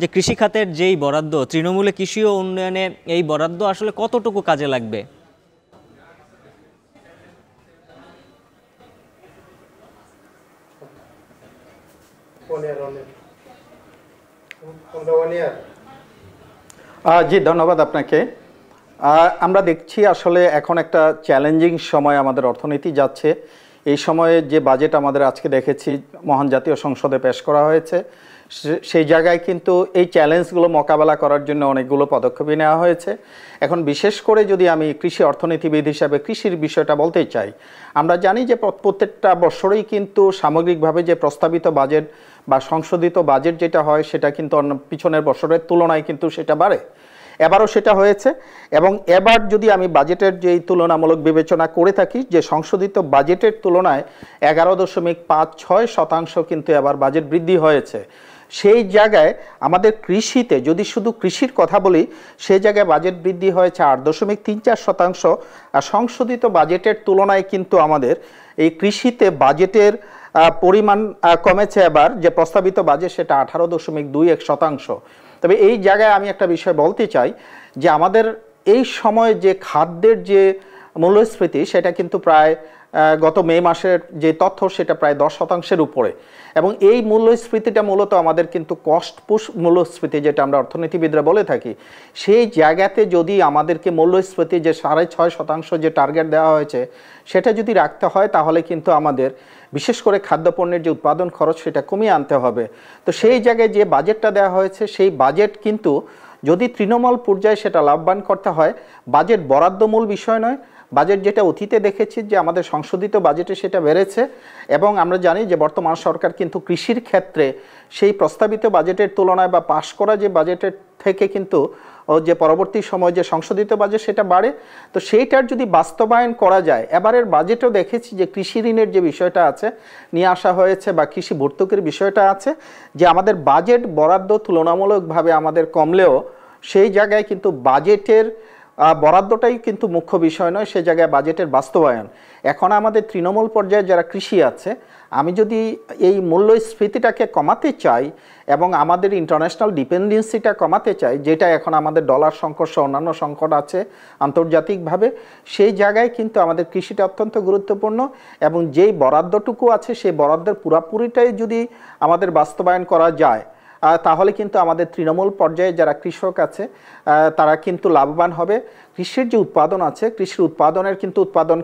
যে কৃষি খাতের যেই বরাদ্দ, তৃণমূলে কৃষি ও উন্নয়নে এই বরাদ্দ আসলে কতটুকু কাজে লাগবে? জি, ধন্যবাদ আপনাকে। আমরা দেখছি আসলে এখন একটা চ্যালেঞ্জিং সময় আমাদের অর্থনীতি যাচ্ছে। এই সময়ে যে বাজেট আমাদের আজকে দেখেছি মহান জাতীয় সংসদে পেশ করা হয়েছে, সেই জায়গায় কিন্তু এই চ্যালেঞ্জগুলো মোকাবেলা করার জন্য অনেকগুলো পদক্ষেপই নেওয়া হয়েছে। এখন বিশেষ করে যদি আমি কৃষি অর্থনীতিবিদ হিসাবে কৃষির বিষয়টা বলতে চাই, আমরা জানি যে প্রত্যেকটা বছরেই কিন্তু সামগ্রিকভাবে যে প্রস্তাবিত বাজেট বা সংশোধিত বাজেট যেটা হয় সেটা কিন্তু অন্য পিছনের বছরের তুলনায় কিন্তু সেটা বাড়ে। এবারও সেটা হয়েছে এবং এবার যদি আমি বাজেটের যেই তুলনামূলক বিবেচনা করে থাকি, যে সংশোধিত বাজেটের তুলনায় 11.56% কিন্তু এবার বাজেট বৃদ্ধি হয়েছে। সেই জায়গায় আমাদের কৃষিতে যদি শুধু কৃষির কথা বলি, সেই জায়গায় বাজেট বৃদ্ধি হয়েছে 8.34%। আর সংশোধিত বাজেটের তুলনায় কিন্তু আমাদের এই কৃষিতে বাজেটের পরিমাণ কমেছে। এবার যে প্রস্তাবিত বাজেট সেটা 18.21%। তবে এই জায়গায় আমি একটা বিষয় বলতে চাই যে আমাদের এই সময়ে যে খাদ্যের যে মূল্যস্ফীতি সেটা কিন্তু প্রায় গত মে মাসের যে তথ্য সেটা প্রায় 10%-এর উপরে। এবং এই মূল্যস্ফীতিটা মূলত আমাদের কিন্তু কস্ট পুশ মূল্যস্ফীতি যেটা আমরা অর্থনীতিবিদরা বলে থাকি, সেই জায়গাতে যদি আমাদেরকে মূল্যস্ফীতি যে 6.5% যে টার্গেট দেওয়া হয়েছে সেটা যদি রাখতে হয়, তাহলে কিন্তু আমাদের বিশেষ করে খাদ্যপণ্যের যে উৎপাদন খরচ সেটা কমিয়ে আনতে হবে। তো সেই জায়গায় যে বাজেটটা দেওয়া হয়েছে সেই বাজেট কিন্তু যদি তৃণমূল পর্যায়ে সেটা লাভবান করতে হয়, বাজেট বরাদ্দমূল বিষয় নয়। বাজেট যেটা অতীতে দেখেছি যে আমাদের সংশোধিত বাজেটে সেটা বেড়েছে এবং আমরা জানি যে বর্তমান সরকার কিন্তু কৃষির ক্ষেত্রে সেই প্রস্তাবিত বাজেটের তুলনায় বা পাশ করা যে বাজেটের থেকে কিন্তু যে পরবর্তী সময় যে সংশোধিত বাজেট সেটা বাড়ে। তো সেইটার যদি বাস্তবায়ন করা যায়, এবারের বাজেটও দেখেছি যে কৃষি ঋণের যে বিষয়টা আছে নিয়ে আসা হয়েছে বা কৃষি ভর্তুকির বিষয়টা আছে, যে আমাদের বাজেট বরাদ্দ তুলনামূলকভাবে আমাদের কমলেও সেই জায়গায় কিন্তু বাজেটের বরাদ্দটাই কিন্তু মুখ্য বিষয় নয়, সে জায়গায় বাজেটের বাস্তবায়ন। এখন আমাদের তৃণমূল পর্যায়ে যারা কৃষি আছে, আমি যদি এই মূল্যস্ফীতিটাকে কমাতে চাই এবং আমাদের ইন্টারন্যাশনাল ডিপেন্ডেন্সিটা কমাতে চাই, যেটা এখন আমাদের ডলার সংকট সহ অন্যান্য সংকট আছে আন্তর্জাতিকভাবে, সেই জায়গায় কিন্তু আমাদের কৃষিটা অত্যন্ত গুরুত্বপূর্ণ। এবং যেই বরাদ্দটুকু আছে সেই বরাদ্দের পুরাপুরিটাই যদি আমাদের বাস্তবায়ন করা যায়, তাহলে কিন্তু আমাদের তৃণমূল পর্যায়ে যারা কৃষক আছে তারা কিন্তু লাভবান হবে। কৃষির যে উৎপাদন আছে, কৃষির উৎপাদনের কিন্তু উৎপাদন